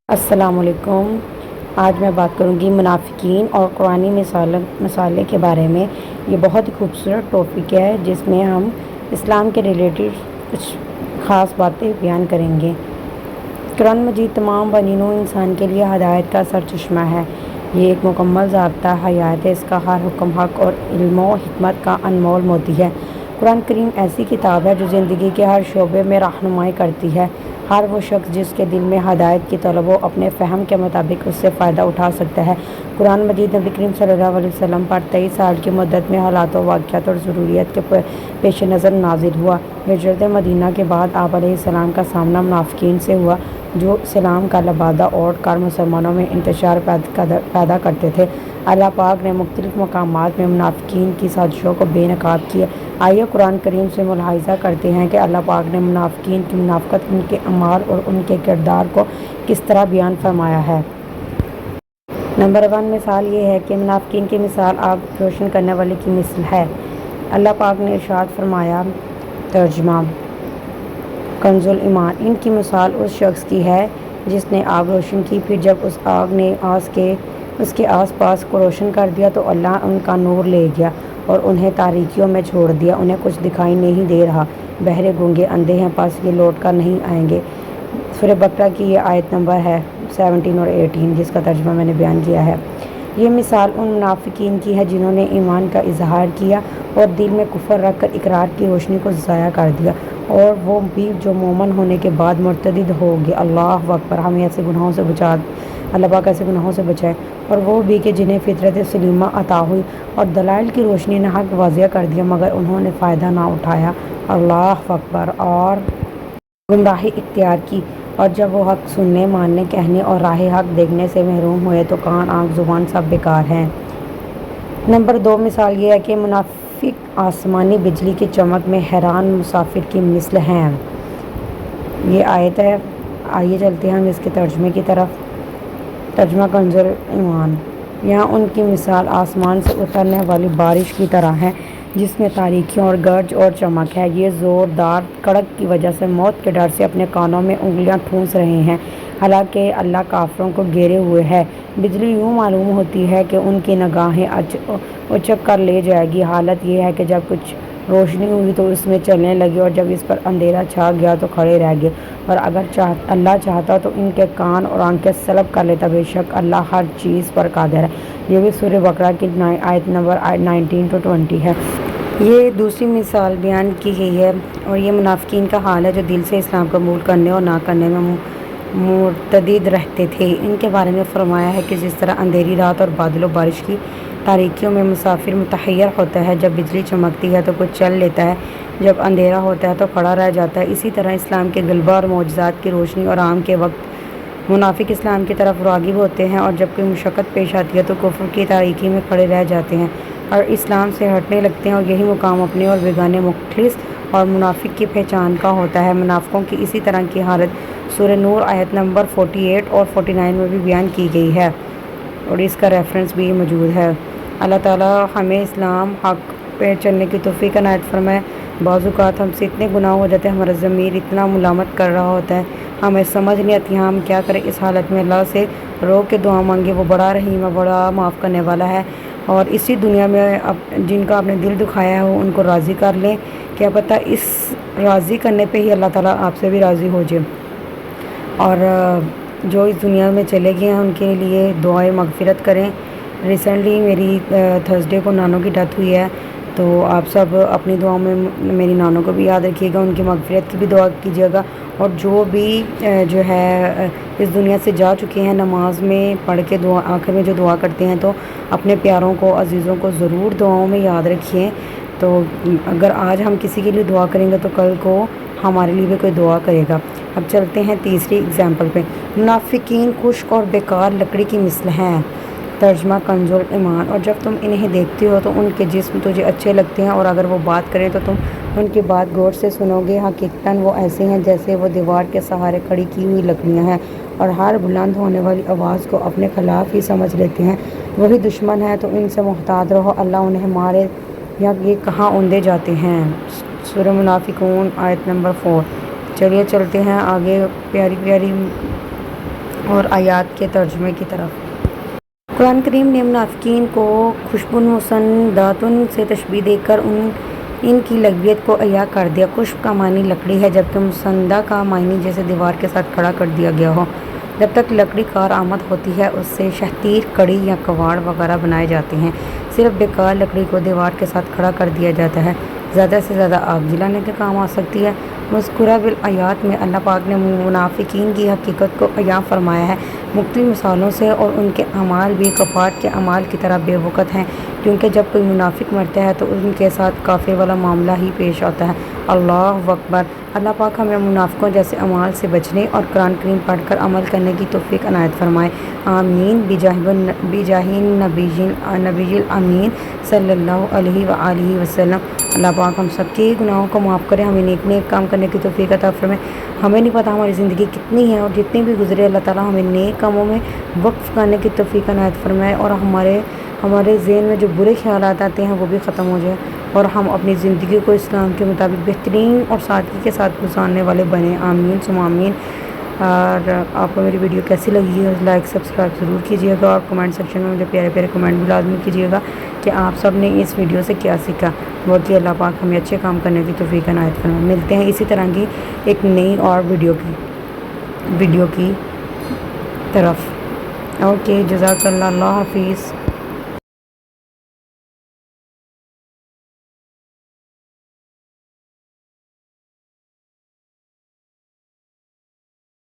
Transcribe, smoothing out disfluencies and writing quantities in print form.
السلام علیکم۔ آج میں بات کروں گی منافقین اور قرآنی مسالے کے بارے میں۔ یہ بہت ہی خوبصورت ٹاپک ہے جس میں ہم اسلام کے ریلیٹڈ کچھ خاص باتیں بیان کریں گے۔ قرآن مجید تمام بنی نوع انسان کے لیے ہدایت کا سرچشمہ ہے۔ یہ ایک مکمل ضابطہ حیات ہے۔ اس کا ہر حکم حق اور علم و حکمت کا انمول موتی ہے۔ قرآن کریم ایسی کتاب ہے جو زندگی کے ہر شعبے میں رہنمائی کرتی ہے۔ ہر وہ شخص جس کے دل میں ہدایت کی طلب ہو اپنے فہم کے مطابق اس سے فائدہ اٹھا سکتا ہے۔ قرآن مجید نبی کریم صلی اللہ علیہ وسلم پر 23 سال کی مدت میں حالات و واقعات اور ضروریات کے پیش نظر نازل ہوا۔ ہجرت مدینہ کے بعد آپ علیہ السلام کا سامنا منافقین سے ہوا جو اسلام کا لبادہ اوڑھ کر مسلمانوں میں انتشار پیدا کرتے تھے۔ اللہ پاک نے مختلف مقامات میں منافقین کی سازشوں کو بے نقاب کیا۔ آئیے قرآن کریم سے ملاحظہ کرتے ہیں کہ اللہ پاک نے منافقین کی منافقت، ان کے اعمال اور ان کے کردار کو کس طرح بیان فرمایا ہے۔ نمبر 1 مثال یہ ہے کہ منافقین کی مثال آگ روشن کرنے والے کی مثل ہے۔ اللہ پاک نے ارشاد فرمایا، ترجمہ کنز ایمان، ان کی مثال اس شخص کی ہے جس نے آگ روشن کی، پھر جب اس آگ نے اس کے آس پاس کو روشن کر دیا تو اللہ ان کا نور لے گیا اور انہیں تاریکیوں میں چھوڑ دیا۔ انہیں کچھ دکھائی نہیں دے رہا، بہرے گونگے اندھے ہیں، پس یہ لوٹ کر نہیں آئیں گے۔ سورہ بقرہ کی یہ آیت نمبر ہے 17 اور 18 جس کا ترجمہ میں نے بیان کیا ہے۔ یہ مثال ان منافقین کی ہے جنہوں نے ایمان کا اظہار کیا اور دل میں کفر رکھ کر اقرار کی روشنی کو ضائع کر دیا، اور وہ بھی جو مومن ہونے کے بعد مرتد ہو گئے۔ اللہ اکبر، ہمیں ایسے گناہوں سے اللہ پاک ایسے گناہوں سے بچائے۔ اور وہ بھی کہ جنہیں فطرت سلیمہ عطا ہوئی اور دلائل کی روشنی نے حق واضح کر دیا مگر انہوں نے فائدہ نہ اٹھایا۔ اللہ اکبر، اور گمراہی اختیار کی، اور جب وہ حق سننے، ماننے، کہنے اور راہ حق دیکھنے سے محروم ہوئے تو کان، آنکھ، زبان سب بیکار ہیں۔ نمبر 2 مثال یہ ہے کہ منافق آسمانی بجلی کی چمک میں حیران مسافر کی مثل ہیں۔ یہ آیت ہے۔ آئیے چلتے ہیں ہم اس کے ترجمے کی طرف۔ ترجمہ کنز ایمان، یہاں ان کی مثال آسمان سے اترنے والی بارش کی طرح ہے جس میں تاریکیوں اور گرج اور چمک ہے۔ یہ زوردار کڑک کی وجہ سے موت کے ڈر سے اپنے کانوں میں انگلیاں ٹھونس رہے ہیں، حالانکہ اللہ کافروں کو گھیرے ہوئے ہے۔ بجلی یوں معلوم ہوتی ہے کہ ان کی نگاہیں اچک کر لے جائے گی۔ حالت یہ ہے کہ جب کچھ روشنی ہوئی تو اس میں چلنے لگے، اور جب اس پر اندھیرا چھا گیا تو کھڑے رہ گئے، اور اگر اللہ چاہتا تو ان کے کان اور آنکھیں سلب کر لیتا۔ بے شک اللہ ہر چیز پر قادر ہے۔ یہ بھی سورہ بقرہ کی آیت نمبر 19 to 20 ہے۔ یہ دوسری مثال بیان کی گئی ہے، اور یہ منافقین کا حال ہے جو دل سے اسلام قبول کرنے اور نہ کرنے میں مرتد رہتے تھے۔ ان کے بارے میں فرمایا ہے کہ جس طرح اندھیری رات اور بادل و بارش کی تاریکیوں میں مسافر متحیر ہوتا ہے، جب بجلی چمکتی ہے تو کچھ چل لیتا ہے، جب اندھیرا ہوتا ہے تو کھڑا رہ جاتا ہے، اسی طرح اسلام کے غلبہ اور معجزات کی روشنی اور عام کے وقت منافق اسلام کی طرف راغب ہوتے ہیں، اور جب کوئی مشقت پیش آتی ہے تو کفر کی تاریکی میں کھڑے رہ جاتے ہیں اور اسلام سے ہٹنے لگتے ہیں، اور یہی مقام اپنے اور بیگانے مخلص اور منافق کی پہچان کا ہوتا ہے۔ منافقوں کی اسی طرح کی حالت سورہ نور آیت نمبر 48 اور 49 میں بھی بیان کی گئی ہے، اور اس کا ریفرنس بھی موجود ہے۔ اللہ تعالیٰ ہمیں اسلام حق پہ چلنے کی توفیق عنایت فرمائے۔ بعض اوقات ہم سے اتنے گناہ ہو جاتے ہیں، ہمارا ضمیر اتنا ملامت کر رہا ہوتا ہے، ہمیں سمجھ نہیں آتی ہم کیا کریں۔ اس حالت میں اللہ سے رو کے دعا مانگے، وہ بڑا رحیم ہے، بڑا معاف کرنے والا ہے، اور اسی دنیا میں جن کا آپ نے دل دکھایا ہے ان کو راضی کر لیں۔ کیا پتہ اس راضی کرنے پہ ہی اللہ تعالیٰ آپ سے بھی راضی ہو جائے۔ اور جو اس دنیا میں چلے گئے ہیں ان کے لیے دعائیں مغفرت کریں۔ ریسنٹلی میری تھرسڈے کو نانوں کی ڈیتھ ہوئی ہے، تو آپ سب اپنی دعاؤں میں میری نانوں کو بھی یاد رکھیے گا، ان کی مغفرت کی بھی دعا کیجیے گا، اور جو بھی جو ہے اس دنیا سے جا چکے ہیں نماز میں پڑھ کے دعا آخر میں جو دعا کرتے ہیں تو اپنے پیاروں کو، عزیزوں کو ضرور دعاؤں میں یاد رکھیے۔ تو اگر آج ہم کسی کے لیے دعا کریں گے تو کل کو ہمارے لیے بھی کوئی دعا کرے گا۔ اب چلتے ہیں تیسری اگزامپل پہ۔ منافقین خشک اور بیکار لکڑی کی مثل ہیں۔ ترجمہ کنز ایمان، اور جب تم انہیں دیکھتے ہو تو ان کے جسم تجھے اچھے لگتے ہیں، اور اگر وہ بات کریں تو تم ان کی بات غور سے سنو گے۔ حقیقتاً وہ ایسے ہیں جیسے وہ دیوار کے سہارے کھڑی کی ہوئی لکڑیاں ہیں، اور ہر بلند ہونے والی آواز کو اپنے خلاف ہی سمجھ لیتے ہیں۔ وہی دشمن ہے تو ان سے محتاط رہو، اللہ انہیں مارے یا یہ کہاں اوندے جاتے ہیں۔ سورہ منافقون آیت نمبر 4۔ چلیے چلتے ہیں آگے۔ پیاری پیاری اور آیات کے ترجمے کی طرف۔ قرآن کریم نے منافقین کو خشبن مسنداتن سے تشبیہ دے کر ان کی لغویت کو عیاں کر دیا۔ خشب کا معنی لکڑی ہے، جبکہ مسندہ کا معنی جیسے دیوار کے ساتھ کھڑا کر دیا گیا ہو۔ جب تک لکڑی کار آمد ہوتی ہے اس سے شہتیر، کڑی یا کواڑ وغیرہ بنائے جاتے ہیں۔ صرف بیکار لکڑی کو دیوار کے ساتھ کھڑا کر دیا جاتا ہے، زیادہ سے زیادہ آگ جلانے کے کام آ سکتی ہے۔ مذکورہ بالآیات میں اللہ پاک نے منافقین کی حقیقت کو عیاں فرمایا ہے۔ مختلف مثالوں سے، اور ان کے اعمال بھی کفار کے اعمال کی طرح بے وقت ہیں، کیونکہ جب کوئی منافق مرتا ہے تو ان کے ساتھ کافر والا معاملہ ہی پیش آتا ہے۔ اللہ اکبر۔ اللہ پاک ہمیں منافقوں جیسے اعمال سے بچنے اور قرآن کریم پڑھ کر عمل کرنے کی توفیق عنایت فرمائے، آمین، بجاہ نبی الامین صلی اللہ علیہ وآلہ وسلم۔ اللہ پاک ہم سب کے گناہوں کو معاف کرے، ہمیں نیک کام کرنے کی توفیق عطا فرمائے۔ ہمیں نہیں پتہ ہماری زندگی کتنی ہے، اور جتنی بھی گزرے اللہ تعالیٰ ہمیں نیک کاموں میں وقف کرنے کی توفیق عنایت فرمائے، اور ہمارے ذہن میں جو برے خیالات آتے ہیں وہ بھی ختم ہو جائے، اور ہم اپنی زندگی کو اسلام کے مطابق بہترین اور سادگی کے ساتھ گزارنے والے بنیں، آمین ثم آمین۔ اور آپ کو میری ویڈیو کیسی لگی ہے لائک سبسکرائب ضرور کیجیے گا، اور کمنٹ سیکشن میں مجھے پیارے پیارے کمنٹ بھی لازمی کیجیے گا کہ آپ سب نے اس ویڈیو سے کیا سیکھا۔ بہت ہی اللہ پاک ہمیں اچھے کام کرنے کی توفیق عنایت فرمائے۔ ملتے ہیں اسی طرح کی ایک نئی اور ویڈیو کی طرف۔ اوکے، جزاک اللہ، اللہ حافظ۔